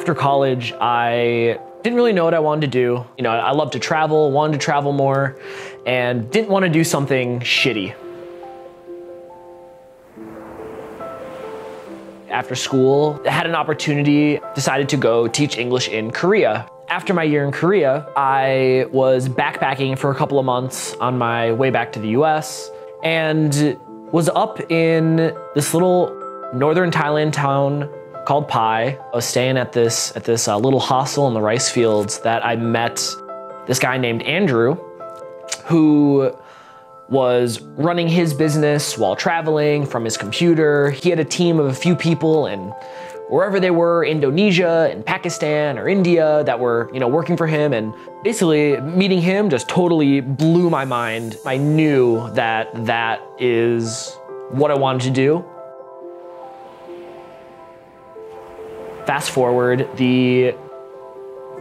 After college, I didn't really know what I wanted to do. You know, I loved to travel, wanted to travel more, and didn't want to do something shitty. After school, I had an opportunity, decided to go teach English in Korea. After my year in Korea, I was backpacking for a couple of months on my way back to the US and was up in this little northern Thailand town called Pai. I was staying at this little hostel in the rice fields that I met this guy named Andrew, who was running his business while traveling from his computer. He had a team of a few people, and wherever they were, Indonesia and Pakistan or India, that were, you know, working for him. And basically meeting him just totally blew my mind. I knew that that is what I wanted to do. Fast forward, the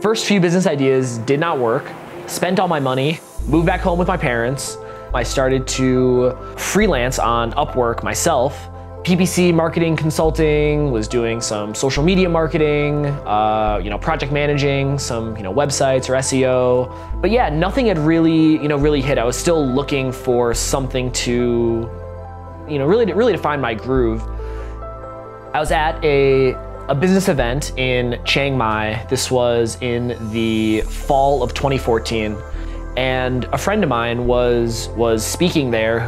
first few business ideas did not work. Spent all my money, moved back home with my parents. I started to freelance on Upwork myself. PPC marketing consulting, was doing some social media marketing, you know, project managing some, you know, websites or SEO. But yeah, nothing had really, you know, really hit. I was still looking for something to, you know, really to find my groove. I was at a business event in Chiang Mai. This was in the fall of 2014. And a friend of mine was speaking there,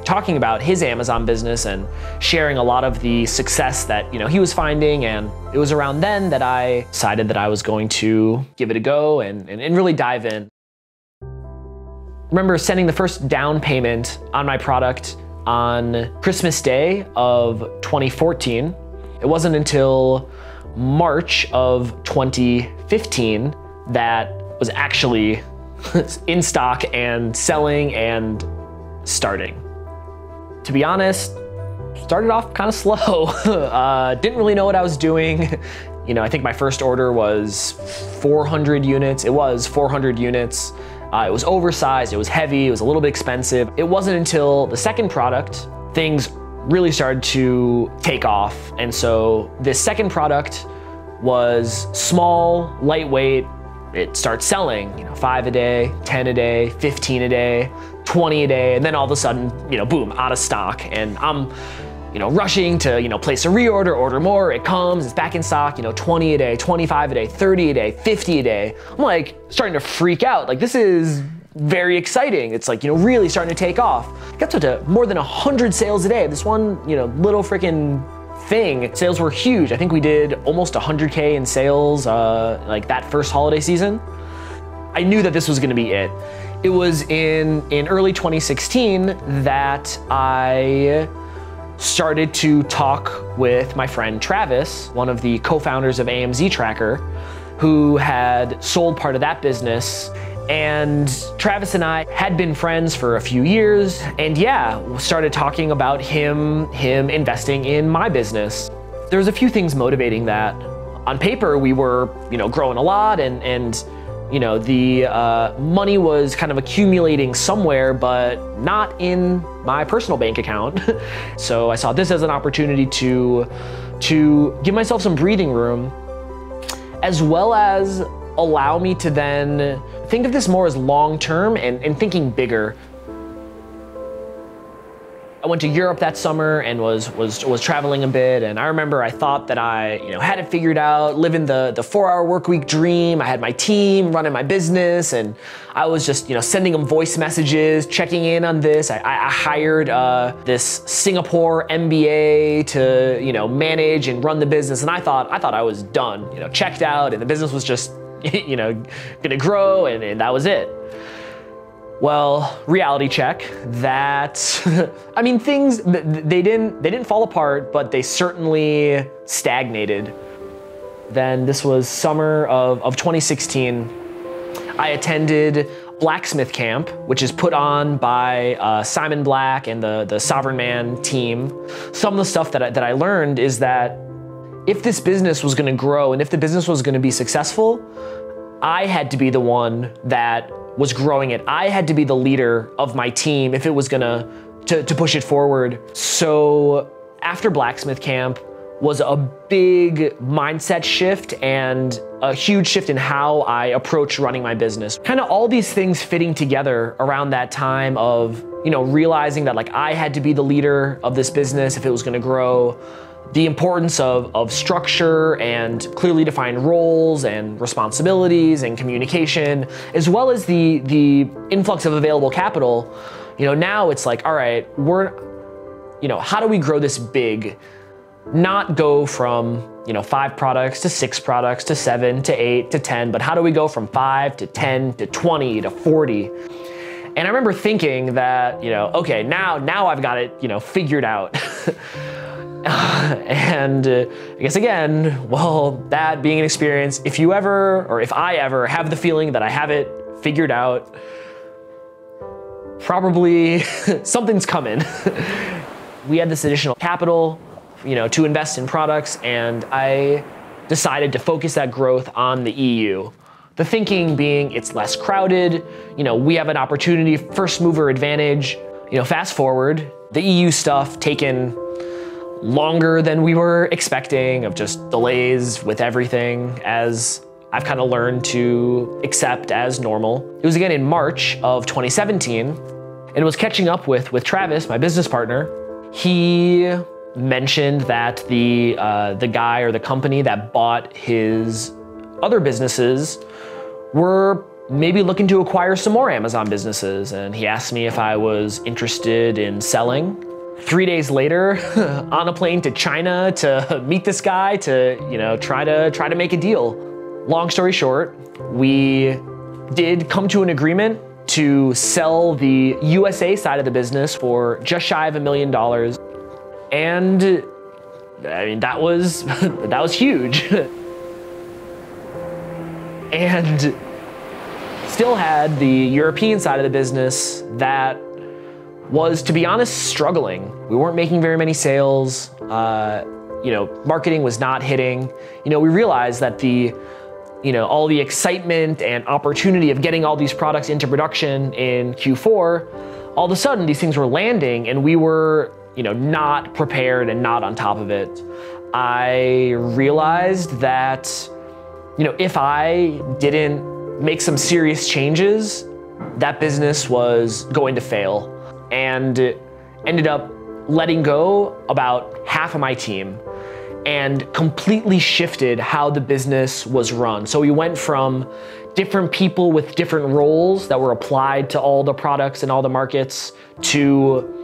talking about his Amazon business and sharing a lot of the success that, you know, he was finding. And it was around then that I decided that I was going to give it a go and really dive in. Remember sending the first down payment on my product on Christmas Day of 2014. It wasn't until March of 2015 that was actually in stock and selling and starting. To be honest, started off kind of slow. Didn't really know what I was doing. You know, I think my first order was 400 units. It was 400 units. It was oversized, it was heavy, it was a little bit expensive. It wasn't until the second product, things really started to take off. And so this second product was small, lightweight. It starts selling, you know, 5 a day, 10 a day, 15 a day, 20 a day, and then all of a sudden, you know, boom, out of stock. And I'm, you know, rushing to, you know, place a reorder, order more, it comes, it's back in stock, you know, 20 a day, 25 a day, 30 a day, 50 a day. I'm like starting to freak out. Like, this is very exciting. It's like, you know, really starting to take off. Got to more than 100 sales a day. This one, you know, little freaking thing, sales were huge. I think we did almost 100K in sales like that first holiday season. I knew that this was gonna be it. It was in early 2016 that I started to talk with my friend Travis, one of the co-founders of AMZ Tracker, who had sold part of that business. And Travis and I had been friends for a few years, and yeah, started talking about him investing in my business. There was a few things motivating that. On paper, we were, you know, growing a lot, and you know, the money was kind of accumulating somewhere, but not in my personal bank account. So I saw this as an opportunity to give myself some breathing room, as well as allow me to then think of this more as long-term and thinking bigger. I went to Europe that summer and was traveling a bit, and I remember I thought that I, you know, had it figured out, living the 4-hour work week dream. I had my team running my business, and I was just, you know, sending them voice messages, checking in on this. I hired this Singapore MBA to, you know, manage and run the business, and I thought I was done, you know, checked out, and the business was just, you know, gonna grow, and that was it. Well, reality check, that, I mean, things, they didn't fall apart, but they certainly stagnated. Then this was summer of 2016. I attended Blacksmith Camp, which is put on by Simon Black and the Sovereign Man team. Some of the stuff that I learned is that if this business was gonna grow and if the business was gonna be successful, I had to be the one that was growing it. I had to be the leader of my team if it was gonna to push it forward. So after Blacksmith Camp, was a big mindset shift and a huge shift in how I approach running my business. Kind of all these things fitting together around that time of, realizing that like I had to be the leader of this business if it was gonna grow, the importance of structure and clearly defined roles and responsibilities and communication, as well as the influx of available capital. Now it's like, all right, how do we grow this big? Not go from 5 products to 6 products to 7 to 8 to 10, but how do we go from 5 to 10 to 20 to 40? And I remember thinking that, okay, now I've got it, figured out. And I guess again, well, that being an experience, if I ever have the feeling that I have it figured out, probably something's coming. We had this additional capital, to invest in products, and I decided to focus that growth on the EU. The thinking being it's less crowded, we have an opportunity, first mover advantage. Fast forward, the EU stuff taken longer than we were expecting, of just delays with everything, as I've kind of learned to accept as normal. It was again in March of 2017, and it was catching up with Travis, my business partner. He mentioned that the guy or the company that bought his other businesses were maybe looking to acquire some more Amazon businesses, and he asked me if I was interested in selling. 3 days later, on a plane to China to meet this guy to, try to make a deal. Long story short, we did come to an agreement to sell the USA side of the business for just shy of $1 million. And I mean, that was huge. And still had the European side of the business that was, to be honest, struggling. We weren't making very many sales. Marketing was not hitting. We realized that all the excitement and opportunity of getting all these products into production in Q4, all of a sudden these things were landing and we were, not prepared and not on top of it. I realized that, if I didn't make some serious changes, that business was going to fail, and ended up letting go about half of my team and completely shifted how the business was run. So we went from different people with different roles that were applied to all the products and all the markets to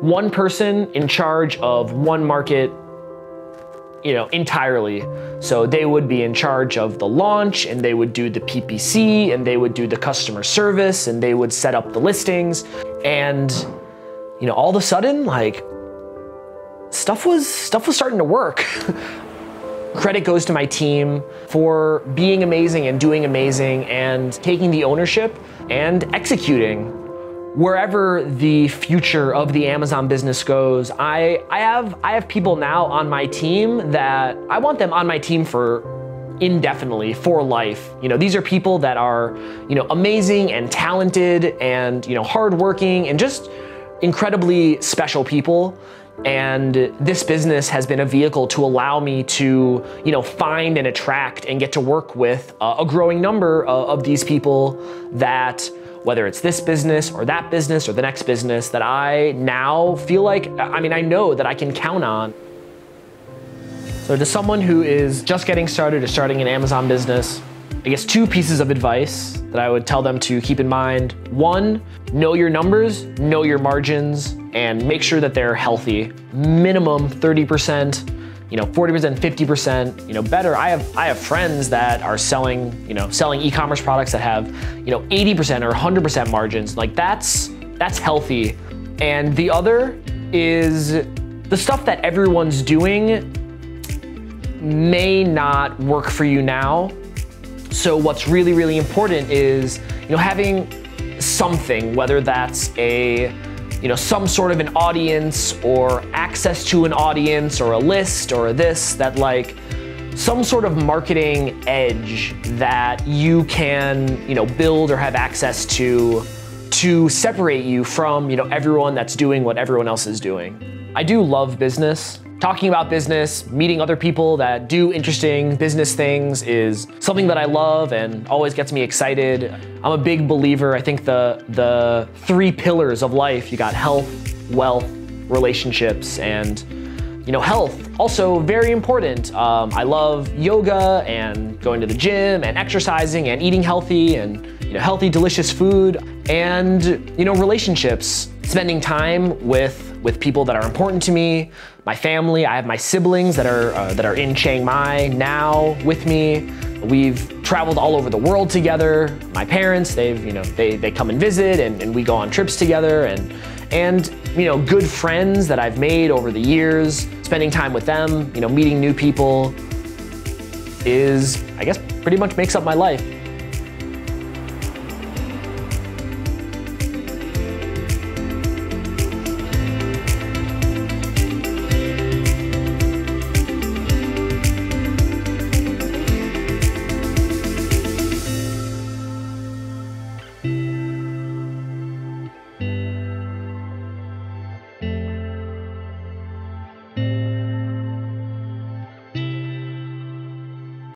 one person in charge of one market, entirely. So they would be in charge of the launch, and they would do the PPC, and they would do the customer service, and they would set up the listings. And, all of a sudden, like, stuff was starting to work. Credit goes to my team for being amazing and doing amazing and taking the ownership and executing. Wherever the future of the Amazon business goes, I have people now on my team that I want them on my team for indefinitely, for life. These are people that are, amazing and talented and, hardworking and just incredibly special people. And this business has been a vehicle to allow me to, find and attract and get to work with a growing number of these people that, whether it's this business or that business or the next business, that I now feel like, I know that I can count on. So to someone who is just getting started or starting an Amazon business, I guess 2 pieces of advice that I would tell them to keep in mind. 1, know your numbers, know your margins, and make sure that they're healthy. Minimum 30%, 40%, 50%, better. I have friends that are selling e-commerce products that have, 80% or 100% margins. Like that's healthy. And the other is the stuff that everyone's doing may not work for you now. So what's really, really important is, having something, whether that's some sort of an audience or access to an audience or a list or that like some sort of marketing edge that you can, build or have access to separate you from, everyone that's doing what everyone else is doing. I do love business. talking about business, meeting other people that do interesting business things is something that I love and always gets me excited. I'm a big believer. I think the three pillars of life, you got health, wealth, relationships, and health, also very important. I love yoga and going to the gym and exercising and eating healthy and healthy, delicious food, and relationships, spending time with people that are important to me, my family. I have my siblings that are in Chiang Mai now with me. We've traveled all over the world together. My parents, they come and visit, and we go on trips together, and good friends that I've made over the years, spending time with them, meeting new people is, I guess, pretty much makes up my life.